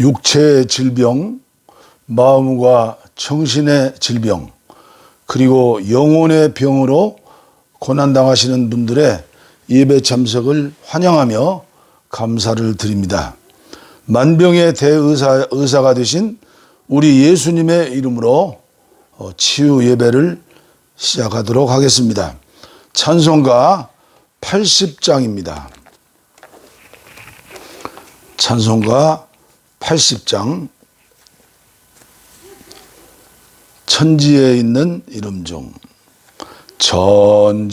육체의 질병, 마음과 정신의 질병, 그리고 영혼의 병으로 고난당하시는 분들의 예배 참석을 환영하며 감사를 드립니다. 만병의 대의사가 되신 우리 예수님의 이름으로 치유 예배를 시작하도록 하겠습니다. 찬송가 80장입니다. 찬송가 80장, 천지에 있는 이름 중 천지에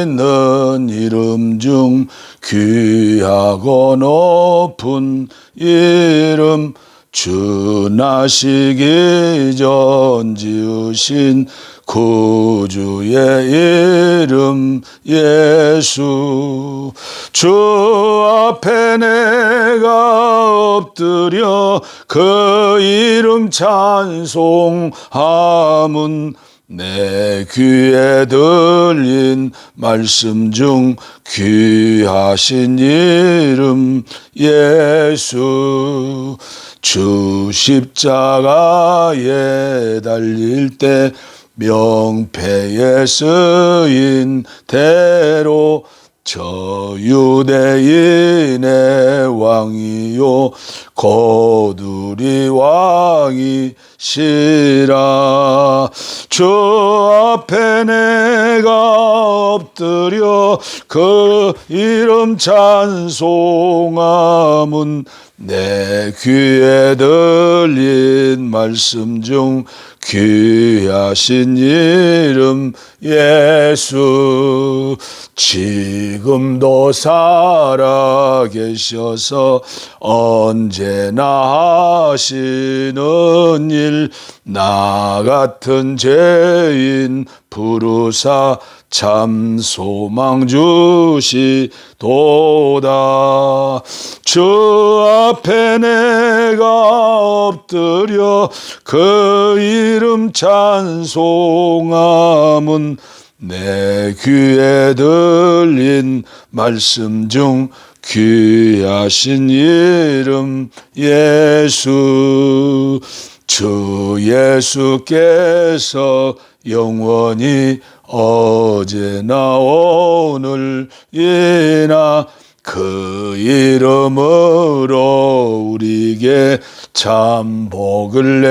있는 이름 중 귀하고 높은 이름, 주 나시기 전 지으신 구주의 이름 예수. 주 앞에 내가 엎드려 그 이름 찬송함은 내 귀에 들린 말씀 중 귀하신 이름 예수. 주 십자가에 달릴 때 명패에 쓰인 대로 저 유대인의 왕이요 고두리 왕이시라. 주 앞에 내가 엎드려 그 이름 찬송함은 내 귀에 들린 말씀 중 귀하신 이름 예수. 지금도 살아 계셔서 언제나 하시는 일, 나 같은 죄인 부르사 참 소망 주시도다. 주 앞에 내가 엎드려 그 이름 찬송함은 내 귀에 들린 말씀 중 귀하신 이름 예수. 주 예수께서 영원히 어제나 오늘이나 그 이름으로 우리에게 참 복을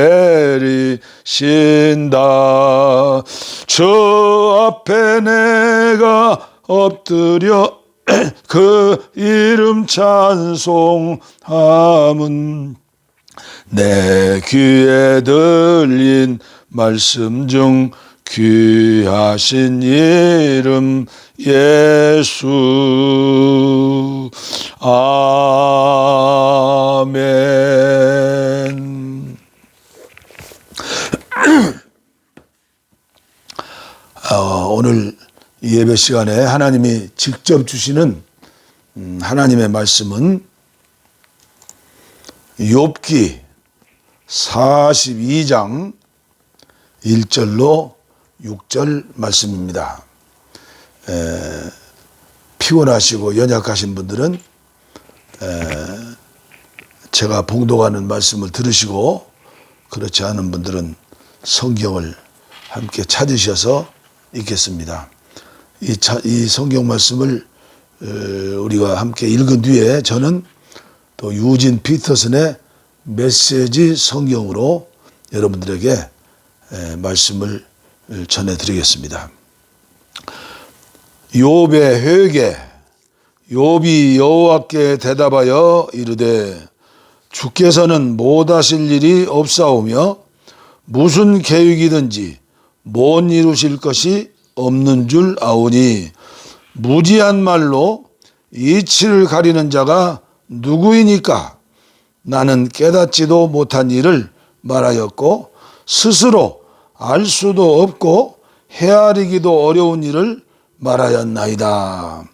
내리신다. 주 앞에 내가 엎드려 그 이름 찬송함은 내 귀에 들린 말씀 중 귀하신 이름 예수. 아멘. 오늘 예배 시간에 하나님이 직접 주시는 하나님의 말씀은 욥기 42장 1절로 6절 말씀입니다. 피곤하시고 연약하신 분들은 제가 봉독하는 말씀을 들으시고, 그렇지 않은 분들은 성경을 함께 찾으셔서 읽겠습니다. 이 성경 말씀을 우리가 함께 읽은 뒤에 저는 또 유진 피터슨의 메시지 성경으로 여러분들에게 말씀을 전해드리겠습니다. 욥의 회개. 욥이 여호와께 대답하여 이르되 주께서는 못하실 일이 없사오며 무슨 계획이든지 못 이루실 것이 없는 줄 아오니 무지한 말로 이치를 가리는 자가 누구이니까? 나는 깨닫지도 못한 일을 말하였고 스스로 알 수도 없고 헤아리기도 어려운 일을 말하였나이다.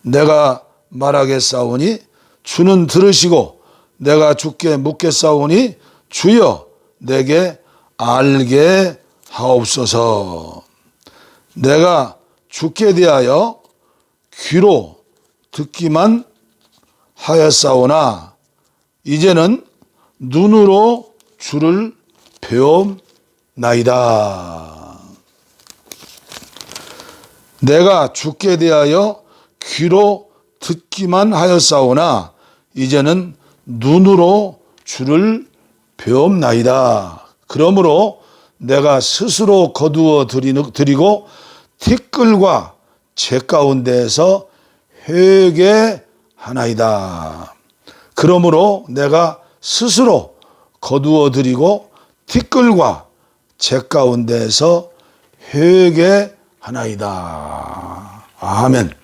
내가 말하겠사오니 주는 들으시고 내가 주께 묻겠사오니 주여 내게 알게 하옵소서. 내가 주께 대하여 귀로 듣기만 하였사오나 이제는 눈으로 주를 배움나이다. 내가 주께 대하여 귀로 듣기만 하였사오나 이제는 눈으로 주를 배움나이다. 그러므로 내가 스스로 거두어 드리고 티끌과 재 가운데에서 회개하나이다. 그러므로 내가 스스로 거두어 드리고 티끌과 재 가운데에서 회개하나이다. 아멘.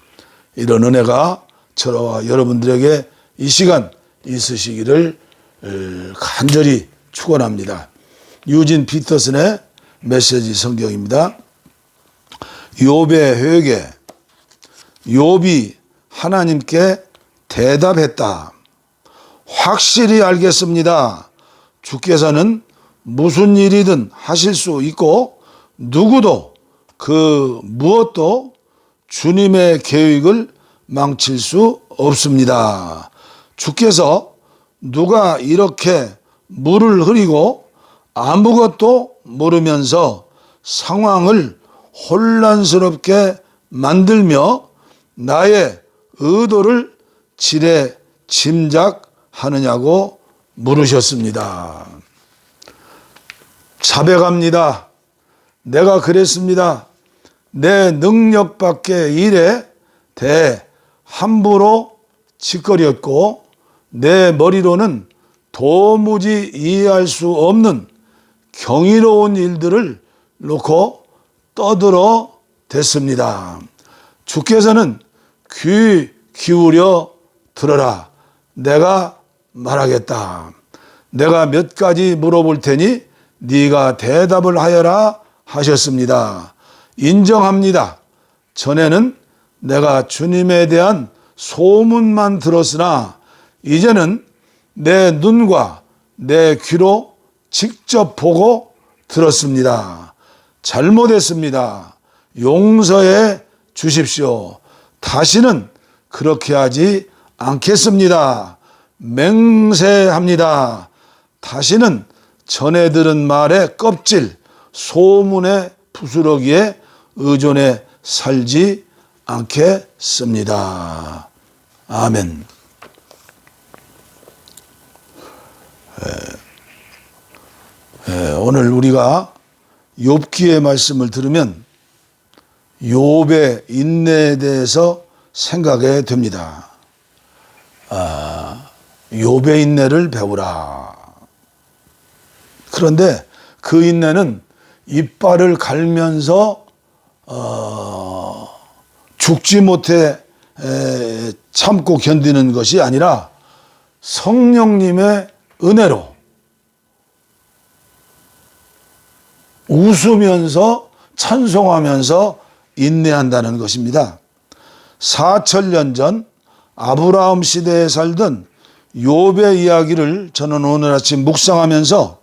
이런 은혜가 저와 여러분들에게 이 시간 있으시기를 간절히 축원합니다. 유진 피터슨의 메시지 성경입니다. 욥의 회개. 욥이 하나님께 대답했다. 확실히 알겠습니다. 주께서는 무슨 일이든 하실 수 있고 누구도 그 무엇도 주님의 계획을 망칠 수 없습니다. 주께서 누가 이렇게 물을 흐리고 아무것도 모르면서 상황을 혼란스럽게 만들며 나의 의도를 지레 짐작하느냐고 물으셨습니다. 자백합니다. 내가 그랬습니다. 내 능력 밖의 일에 대해 함부로 짓거렸고 내 머리로는 도무지 이해할 수 없는 경이로운 일들을 놓고 떠들어 댔습니다. 주께서는 귀 기울여 들어라. 내가 말하겠다. 내가 몇 가지 물어볼 테니 네가 대답을 하여라 하셨습니다. 인정합니다. 전에는 내가 주님에 대한 소문만 들었으나 이제는 내 눈과 내 귀로 직접 보고 들었습니다. 잘못했습니다. 용서해 주십시오. 다시는 그렇게 하지 않겠습니다. 맹세합니다. 다시는 전에 들은 말의 껍질, 소문의 부스러기에 의존해 살지 않겠습니다. 아멘. 오늘 우리가 욥기의 말씀을 들으면 욥의 인내에 대해서 생각해 됩니다. 욥의 인내를 배우라. 그런데 그 인내는 이빨을 갈면서 죽지 못해 참고 견디는 것이 아니라 성령님의 은혜로 웃으면서 찬송하면서 인내한다는 것입니다. 4,000년 전 아브라함 시대에 살던 욥의 이야기를 저는 오늘 아침 묵상하면서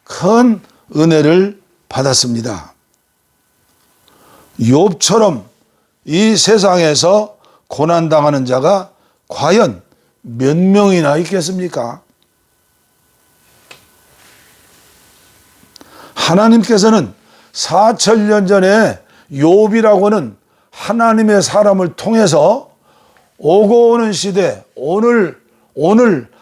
큰 은혜를 받았습니다. 욥처럼 이 세상에서 고난당하는 자가 과연 몇 명이나 있겠습니까? 하나님께서는 4,000년 전에 욥이라고는 하나님의 사람을 통해서 오고 오는 시대, 오늘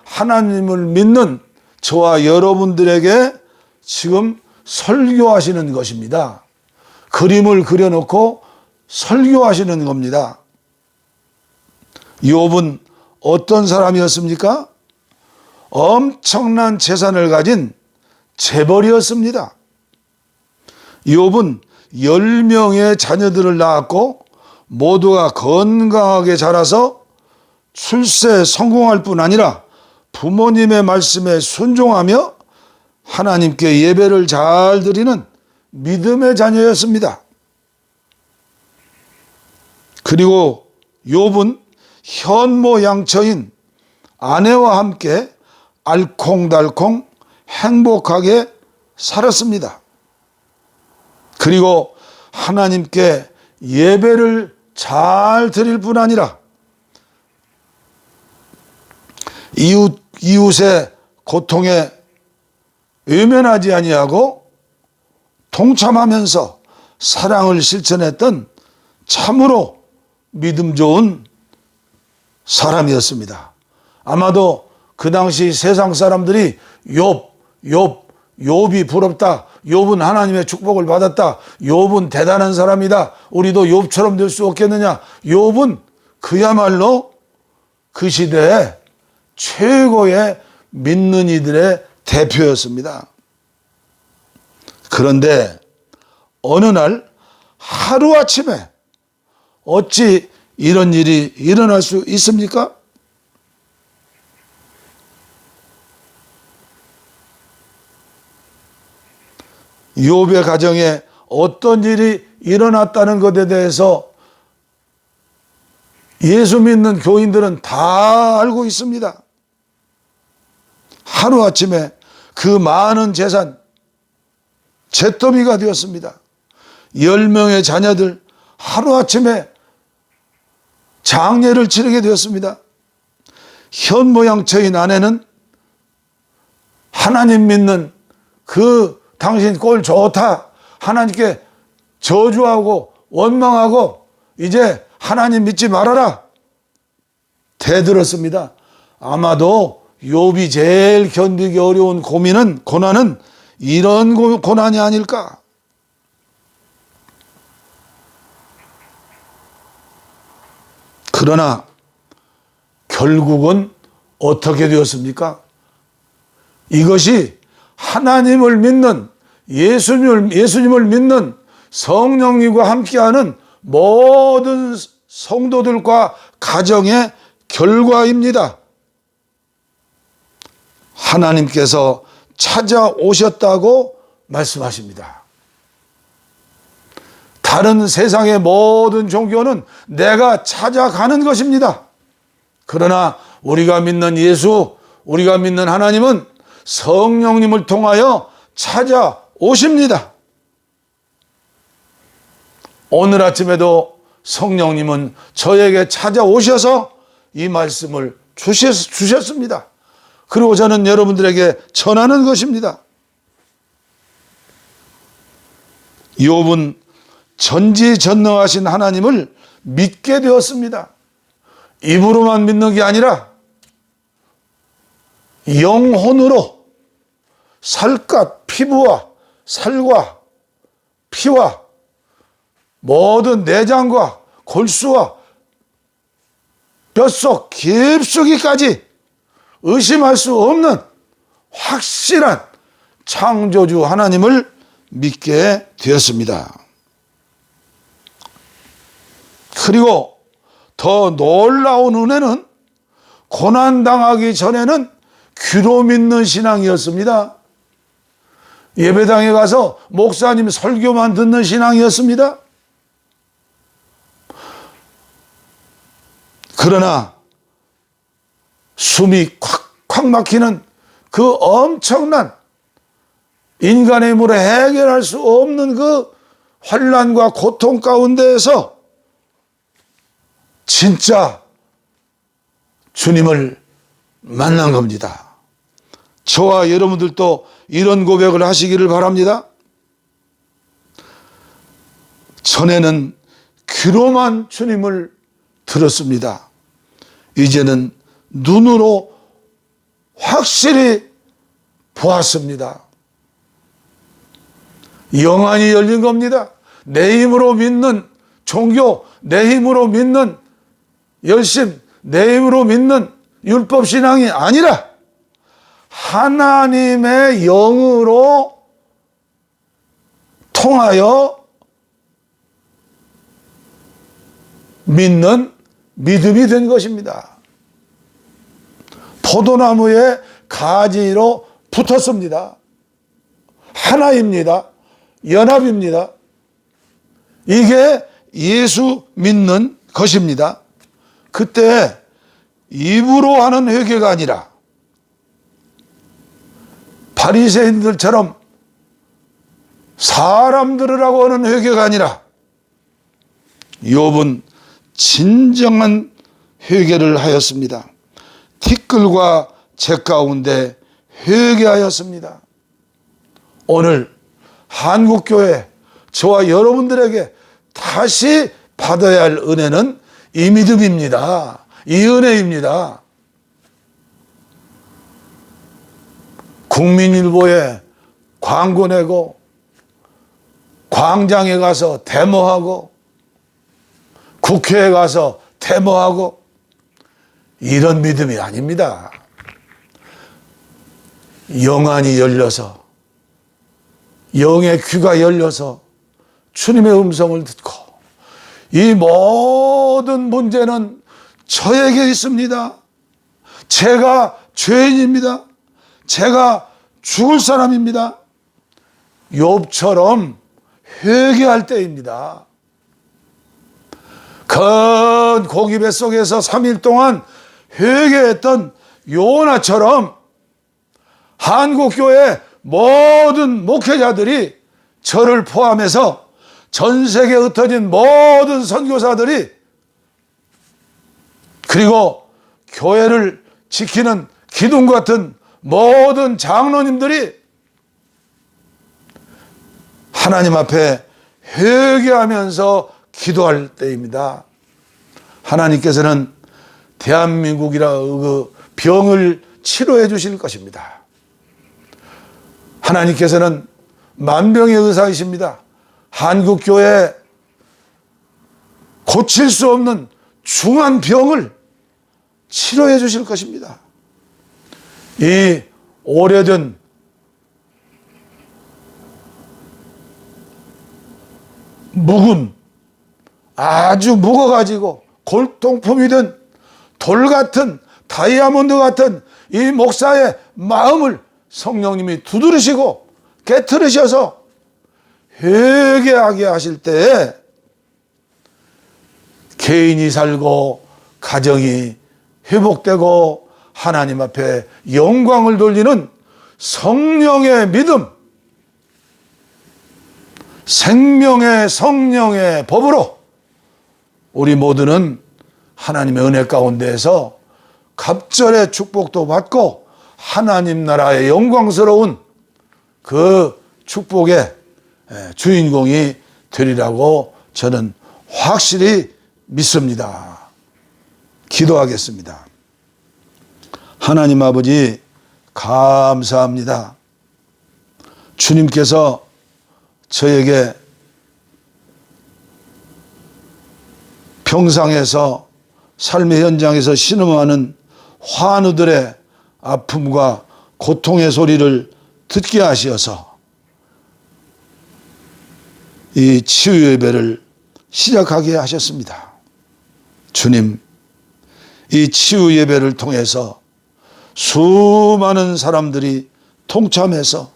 하나님을 믿는 저와 여러분들에게 지금 설교하시는 것입니다. 그림을 그려놓고 설교하시는 겁니다. 욥은 어떤 사람이었습니까? 엄청난 재산을 가진 재벌이었습니다. 욥은 10명의 자녀들을 낳았고 모두가 건강하게 자라서 출세 성공할 뿐 아니라 부모님의 말씀에 순종하며 하나님께 예배를 잘 드리는 믿음의 자녀였습니다. 그리고 욥은 현모양처인 아내와 함께 알콩달콩 행복하게 살았습니다. 그리고 하나님께 예배를 잘 드릴 뿐 아니라 이웃의 고통에 외면하지 아니하고 동참하면서 사랑을 실천했던 참으로 믿음 좋은 사람이었습니다. 아마도 그 당시 세상 사람들이 욥이 부럽다. 욥은 하나님의 축복을 받았다. 욥은 대단한 사람이다. 우리도 욥처럼 될 수 없겠느냐. 욥은 그야말로 그 시대에 최고의 믿는 이들의 대표였습니다. 그런데 어느 날 하루아침에 어찌 이런 일이 일어날 수 있습니까? 욥의 가정에 어떤 일이 일어났다는 것에 대해서 예수 믿는 교인들은 다 알고 있습니다. 하루아침에 그 많은 재산 잿더미가 되었습니다. 10명의 자녀들 하루아침에 장례를 치르게 되었습니다. 현모양처인 아내는 하나님 믿는 그 당신 꼴 좋다, 하나님께 저주하고 원망하고 이제 하나님 믿지 말아라 대들었습니다. 아마도 욥이 제일 견디기 어려운 고난은 이런 고난이 아닐까. 그러나 결국은 어떻게 되었습니까? 이것이 하나님을 믿는 예수님을 믿는 성령님과 함께하는 모든 성도들과 가정의 결과입니다. 하나님께서 찾아오셨다고 말씀하십니다. 다른 세상의 모든 종교는 내가 찾아가는 것입니다. 그러나 우리가 믿는 예수, 우리가 믿는 하나님은 성령님을 통하여 찾아오십니다. 오늘 아침에도 성령님은 저에게 찾아오셔서 이 말씀을 주셨습니다. 그리고 저는 여러분들에게 전하는 것입니다. 욥은 전지전능하신 하나님을 믿게 되었습니다. 입으로만 믿는 게 아니라 영혼으로 살갗, 피부와 살과 피와 모든 내장과 골수와 뼛속 깊숙이까지 의심할 수 없는 확실한 창조주 하나님을 믿게 되었습니다. 그리고 더 놀라운 은혜는 고난당하기 전에는 귀로 믿는 신앙이었습니다. 예배당에 가서 목사님 설교만 듣는 신앙이었습니다. 그러나 숨이 콱콱 막히는 그 엄청난 인간의 힘으로 해결할 수 없는 그 환난과 고통 가운데에서 진짜 주님을 만난 겁니다. 저와 여러분들도 이런 고백을 하시기를 바랍니다. 전에는 귀로만 주님을 들었습니다. 이제는 눈으로 확실히 보았습니다. 영안이 열린 겁니다. 내 힘으로 믿는 종교, 내 힘으로 믿는 열심, 내 힘으로 믿는 율법신앙이 아니라 하나님의 영으로 통하여 믿는 믿음이 된 것입니다. 포도나무에 가지로 붙었습니다. 하나입니다. 연합입니다. 이게 예수 믿는 것입니다. 그때 입으로 하는 회개가 아니라 바리새인들처럼 사람 들으라고 하는 회개가 아니라 욥은 진정한 회개를 하였습니다. 티끌과 재 가운데 회개하였습니다. 오늘 한국교회 저와 여러분들에게 다시 받아야 할 은혜는 이 믿음입니다. 이 은혜입니다. 국민일보에 광고 내고 광장에 가서 데모하고 국회에 가서 데모하고 이런 믿음이 아닙니다. 영안이 열려서 영의 귀가 열려서 주님의 음성을 듣고 이 모든 문제는 저에게 있습니다. 제가 죄인입니다. 제가 죽을 사람입니다. 욥처럼 회개할 때입니다. 큰 고기 뱃속에서 3일 동안 회개했던 요나처럼 한국교회 모든 목회자들이 저를 포함해서 전 세계에 흩어진 모든 선교사들이 그리고 교회를 지키는 기둥 같은 모든 장로님들이 하나님 앞에 회개하면서 기도할 때입니다. 하나님께서는 대한민국이라 그 병을 치료해 주실 것입니다. 하나님께서는 만병의 의사이십니다. 한국교회 고칠 수 없는 중한 병을 치료해 주실 것입니다. 이 오래된 묵은 아주 묵어가지고 골동품이 된 돌 같은 다이아몬드 같은 이 목사의 마음을 성령님이 두드리시고 깨트리셔서 회개하게 하실 때에 개인이 살고 가정이 회복되고 하나님 앞에 영광을 돌리는 성령의 믿음, 생명의 성령의 법으로 우리 모두는 하나님의 은혜 가운데에서 갑절의 축복도 받고 하나님 나라의 영광스러운 그 축복의 주인공이 되리라고 저는 확실히 믿습니다. 기도하겠습니다. 하나님 아버지 감사합니다. 주님께서 저에게 평상에서 삶의 현장에서 신음하는 환우들의 아픔과 고통의 소리를 듣게 하시어서 이 치유 예배를 시작하게 하셨습니다. 주님, 이 치유 예배를 통해서 수많은 사람들이 통참해서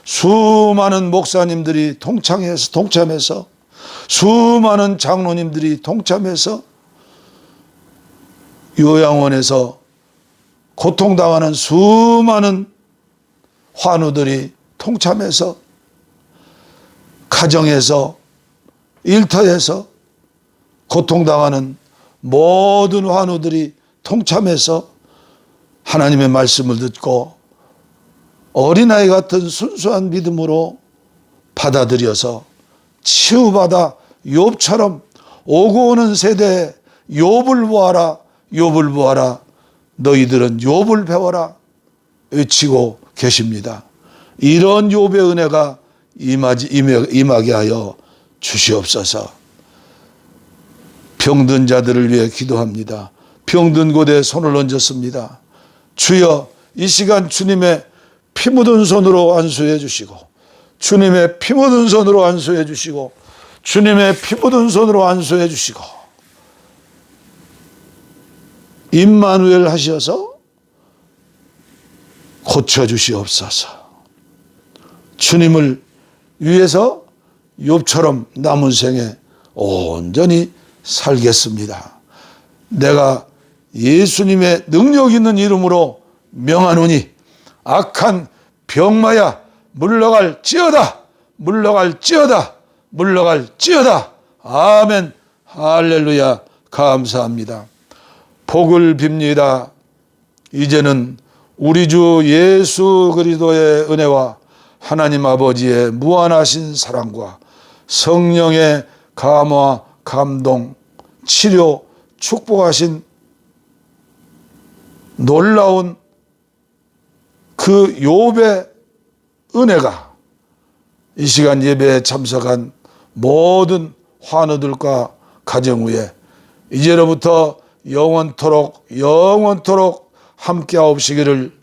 수많은 목사님들이 동참해서 수많은 장로님들이 동참해서 요양원에서 고통당하는 수많은 환우들이 통참해서 가정에서 일터에서 고통당하는 모든 환우들이 통참해서 하나님의 말씀을 듣고 어린아이 같은 순수한 믿음으로 받아들여서 치유받아 욥처럼 오고 오는 세대에 욥을 보아라, 욥을 보아라, 너희들은 욥을 배워라 외치고 계십니다. 이런 욥의 은혜가 임하게 하여 주시옵소서. 병든 자들을 위해 기도합니다. 병든 곳에 손을 얹었습니다. 주여, 이 시간 주님의 피 묻은 손으로 안수해 주시고, 주님의 피 묻은 손으로 안수해 주시고, 주님의 피 묻은 손으로 안수해 주시고, 임마누엘 하셔서 고쳐주시옵소서. 주님을 위해서 욥처럼 남은 생에 온전히 살겠습니다. 내가 예수님의 능력 있는 이름으로 명하노니 악한 병마야 물러갈지어다, 물러갈지어다, 물러갈지어다. 아멘. 할렐루야. 감사합니다. 복을 빕니다. 이제는 우리 주 예수 그리스도의 은혜와 하나님 아버지의 무한하신 사랑과 성령의 감화, 감동, 치료, 축복하신 놀라운 그 욥의 은혜가 이 시간 예배에 참석한 모든 환우들과 가정 위에 이제로부터 영원토록 함께하옵시기를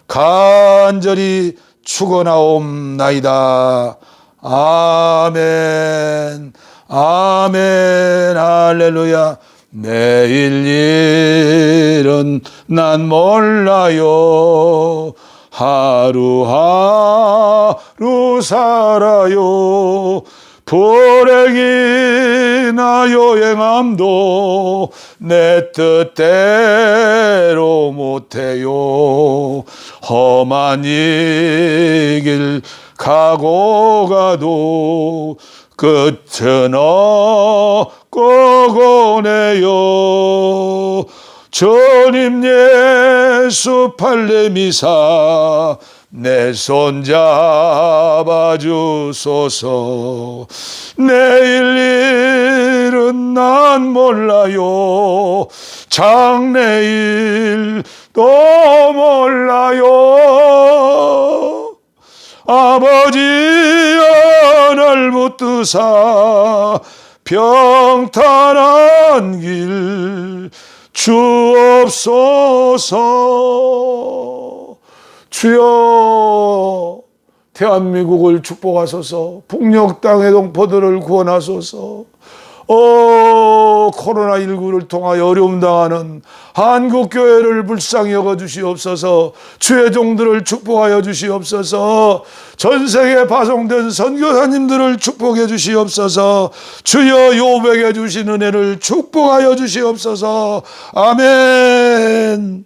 간절히 축원하옵나이다. 아멘. 아멘. 할렐루야. 내일 일은 난 몰라요. 하루하루 살아요. 불행이나 여행함도 내 뜻대로 못해요. 험한 이 길 가고 가도 끝은 없고 오네요. 주님 예수 팔레미사 내 손 잡아주소서. 내일 일은 난 몰라요. 장래일도 몰라요. 아버지여 날 붙드사 평탄한 길 주옵소서. 주여 대한민국을 축복하소서. 북녘 땅의 동포들을 구원하소서. 코로나19를 통하여 어려움 당하는 한국교회를 불쌍히 여겨주시옵소서. 주의 종들을 축복하여 주시옵소서. 전세계에 파송된 선교사님들을 축복해 주시옵소서. 주여 욥에게 주신 은혜를 축복하여 주시옵소서. 아멘.